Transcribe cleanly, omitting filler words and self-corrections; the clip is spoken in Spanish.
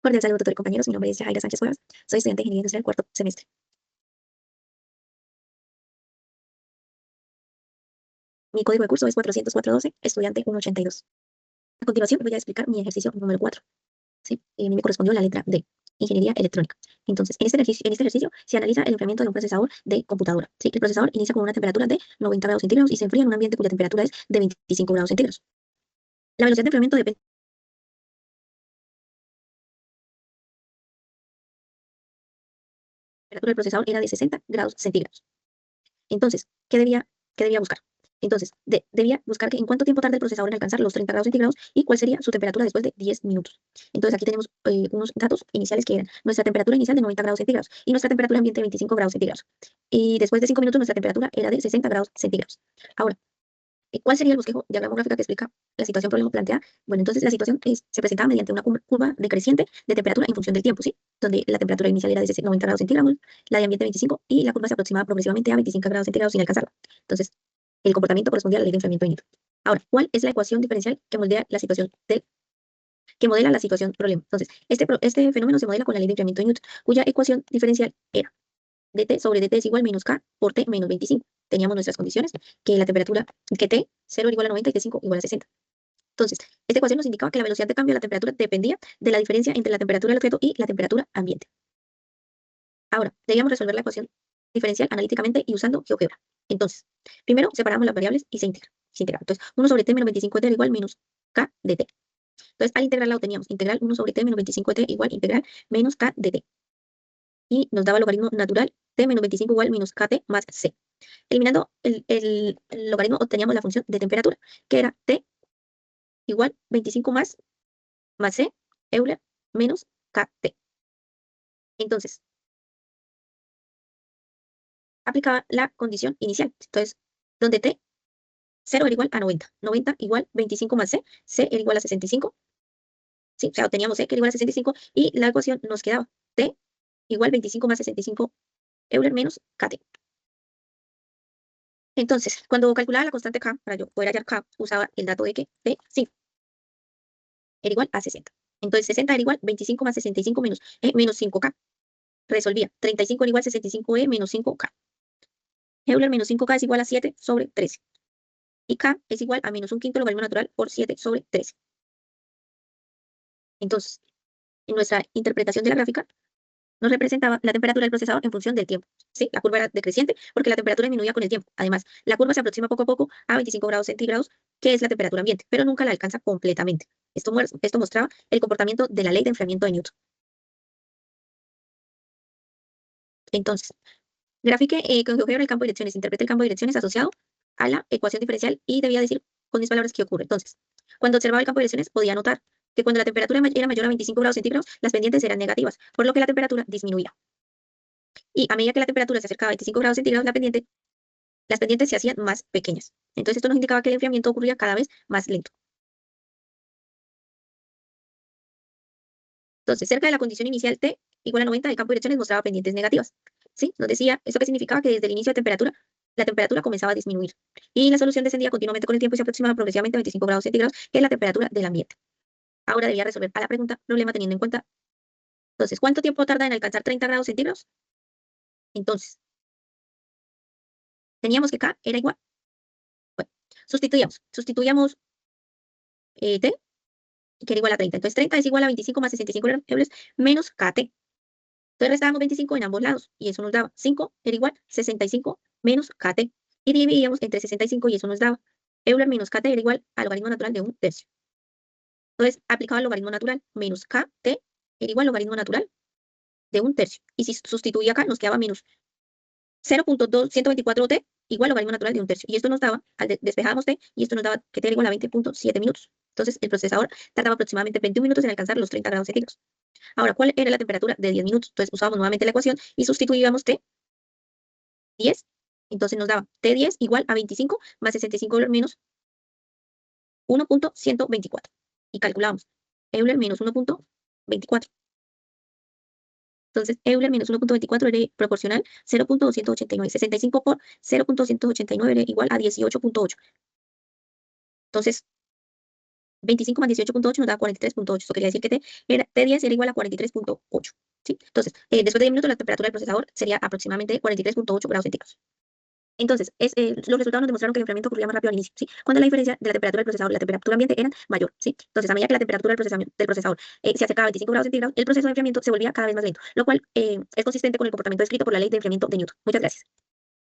Cordial saludo, tutor y compañeros. Mi nombre es Yajaira Sánchez Cuevas. Soy estudiante de Ingeniería Industrial cuarto semestre. Mi código de curso es 40412, estudiante 182. A continuación voy a explicar mi ejercicio número 4. ¿Sí? A mí me correspondió la letra D, Ingeniería Electrónica. Entonces, en este ejercicio se analiza el enfriamiento de un procesador de computadora. ¿Sí? El procesador inicia con una temperatura de 90 grados centígrados y se enfría en un ambiente cuya temperatura es de 25 grados centígrados. La velocidad de enfriamiento depende de la temperatura del procesador era de 60 grados centígrados. Entonces, ¿qué debía buscar? Entonces, debía buscar que en cuánto tiempo tarda el procesador en alcanzar los 30 grados centígrados y cuál sería su temperatura después de 10 minutos. Entonces, aquí tenemos unos datos iniciales que eran nuestra temperatura inicial de 90 grados centígrados y nuestra temperatura ambiente de 25 grados centígrados. Y después de 5 minutos, nuestra temperatura era de 60 grados centígrados. Ahora, ¿cuál sería el bosquejo diagrama gráfica que explica la situación problema planteada? Bueno, entonces la situación se presentaba mediante una curva decreciente de temperatura en función del tiempo, ¿sí? Donde la temperatura inicial era de 90 grados centígrados, la de ambiente 25 y la curva se aproximaba progresivamente a 25 grados centígrados sin alcanzarla. Entonces, el comportamiento correspondía a la ley de enfriamiento de Newton. Ahora, ¿cuál es la ecuación diferencial que moldea la situación que modela la situación problema? Entonces, este fenómeno se modela con la ley de enfriamiento de Newton, cuya ecuación diferencial era dt sobre dt es igual menos k por t menos 25. Teníamos nuestras condiciones, que la temperatura, que t 0 era igual a 90 y t5 igual a 60. Entonces, esta ecuación nos indicaba que la velocidad de cambio de la temperatura dependía de la diferencia entre la temperatura del objeto y la temperatura ambiente. Ahora, debíamos resolver la ecuación diferencial analíticamente y usando GeoGebra. Entonces, primero separamos las variables y se integra. Entonces, 1 sobre t menos 25 de t igual menos k de t. Entonces, al integrarla obteníamos integral 1 sobre t menos 25 de t igual integral menos k de t. Y nos daba el logaritmo natural t menos 25 igual menos kt más c. Eliminando el logaritmo obteníamos la función de temperatura, que era t igual 25 más c Euler menos kt. Entonces, aplicaba la condición inicial. Entonces, donde t 0 era igual a 90, 90 igual 25 más c era igual a 65. ¿Sí? O sea, obteníamos c que era igual a 65 y la ecuación nos quedaba t igual 25 más 65 Euler menos kt. Entonces, cuando calculaba la constante k, para yo poder hallar k, usaba el dato de que t5 era igual a 60. Entonces, 60 era igual 25 más 65 menos 5k. Resolvía. 35 era igual a 65e menos 5k. Euler menos 5k es igual a 7 sobre 13. Y k es igual a menos un quinto logaritmo natural por 7 sobre 13. Entonces, en nuestra interpretación de la gráfica, nos representaba la temperatura del procesador en función del tiempo. ¿Sí? La curva era decreciente porque la temperatura disminuía con el tiempo. Además, la curva se aproxima poco a poco a 25 grados centígrados, que es la temperatura ambiente, pero nunca la alcanza completamente. Esto mostraba el comportamiento de la ley de enfriamiento de Newton. Entonces, grafique con GeoGebra el campo de direcciones, interprete el campo de direcciones asociado a la ecuación diferencial y debía decir con mis palabras qué ocurre. Entonces, cuando observaba el campo de direcciones podía notar que cuando la temperatura era mayor a 25 grados centígrados, las pendientes eran negativas, por lo que la temperatura disminuía. Y a medida que la temperatura se acercaba a 25 grados centígrados, las pendientes se hacían más pequeñas. Entonces, esto nos indicaba que el enfriamiento ocurría cada vez más lento. Entonces, cerca de la condición inicial T igual a 90, el campo de direcciones mostraba pendientes negativas. ¿Sí? Nos decía, ¿esto qué significaba? Que desde el inicio de temperatura, la temperatura comenzaba a disminuir. Y la solución descendía continuamente con el tiempo y se aproximaba progresivamente a 25 grados centígrados, que es la temperatura del ambiente. Ahora debía resolver a la pregunta, problema teniendo en cuenta, entonces, ¿cuánto tiempo tarda en alcanzar 30 grados centígrados? Entonces, teníamos que K era igual. Bueno, sustituíamos T, que era igual a 30. Entonces, 30 es igual a 25 más 65 euros menos KT. Entonces restábamos 25 en ambos lados y eso nos daba 5 era igual a 65 menos KT. Y dividíamos entre 65 y eso nos daba Euler menos KT era igual al logaritmo natural de un tercio. Entonces aplicaba el logaritmo natural menos KT era igual al logaritmo natural de un tercio. Y si sustituía acá nos quedaba menos 0.124t igual al logaritmo natural de un tercio. Y esto nos daba, despejábamos t, y esto nos daba que t era igual a 20.7 minutos. Entonces el procesador tardaba aproximadamente 21 minutos en alcanzar los 30 grados centígrados. Ahora, ¿cuál era la temperatura de 10 minutos? Entonces usábamos nuevamente la ecuación y sustituíamos t 10. Entonces nos daba T10 igual a 25 más 65 Euler menos 1.124. Y calculamos Euler menos 1.24. Entonces Euler menos 1.24 era proporcional 0.289. 65 por 0.289 era igual a 18.8. Entonces, 25 más 18.8 nos da 43.8. Esto quería decir que T10 era igual a 43.8. ¿Sí? Entonces, después de 10 minutos, la temperatura del procesador sería aproximadamente 43.8 grados centígrados. Entonces, los resultados nos demostraron que el enfriamiento ocurría más rápido al inicio, ¿sí? Cuando la diferencia de la temperatura del procesador y la temperatura ambiente eran mayor, ¿sí? Entonces, a medida que la temperatura del procesador se acercaba a 25 grados centígrados, el proceso de enfriamiento se volvía cada vez más lento, lo cual es consistente con el comportamiento descrito por la ley de enfriamiento de Newton. Muchas gracias.